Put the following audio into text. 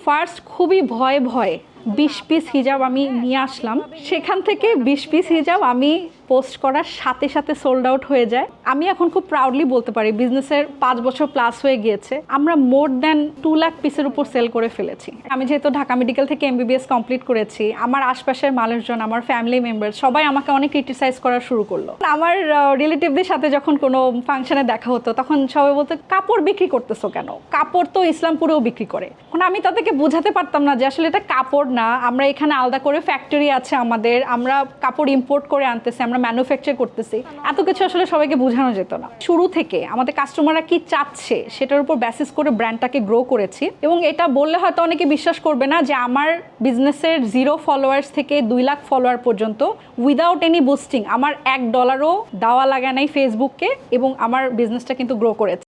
First খুবই ভয়ে ভয়ে 20 পিস হিজাব আমি নিয়ে আসলাম, সেখান থেকে 20 পিস হিজাব আমি পোস্ট করার সাথে সাথে সোল্ড আউট হয়ে যায়। আমি এখন খুব প্রাউডলি বলতে পারি বিজনেসের 5 বছর প্লাস হয়ে গিয়েছে, আমরা মোর দ্যান 2 লাখ পিসের উপর সেল করে ফেলেছি। আমি যেহেতু ঢাকা মেডিকেল থেকে MBBS কমপ্লিট করেছি, আমার আশপাশের মানুষজন, আমার ফ্যামিলি মেম্বার সবাই আমাকে অনেক ক্রিটিসাইজ করা শুরু করলো। আমার রিলেটিভদের সাথে যখন কোনো ফাংশনে দেখা হতো তখন সবাই বলতো কাপড় বিক্রি করতেছো কেন, কাপড় তো ইসলামপুরেও বিক্রি করে। এখন আমি তাদেরকে বোঝাতে পারতাম না যে আসলে এটা কাপড় না, আমরা এখানে আলাদা করে ফ্যাক্টরি আছে আমাদের, আমরা কাপড় ইম্পোর্ট করে আনতেছি, আমরা ম্যানুফ্যাকচার করতেছি। এত কিছু আসলে সবাইকে বোঝানো যেত না। শুরু থেকে আমাদের কাস্টমাররা কি চাচ্ছে সেটার উপর বেসিস করে ব্র্যান্ডটাকে গ্রো করেছি। এবং এটা বললে হয়তো অনেকে বিশ্বাস করবে না যে আমার বিজনেসের 0 ফলোয়ার্স থেকে 2 লাখ ফলোয়ার পর্যন্ত উইদাউট এনি বুস্টিং আমার $1 দেওয়া লাগে নাই ফেসবুককে, এবং আমার বিজনেসটা কিন্তু গ্রো করেছে।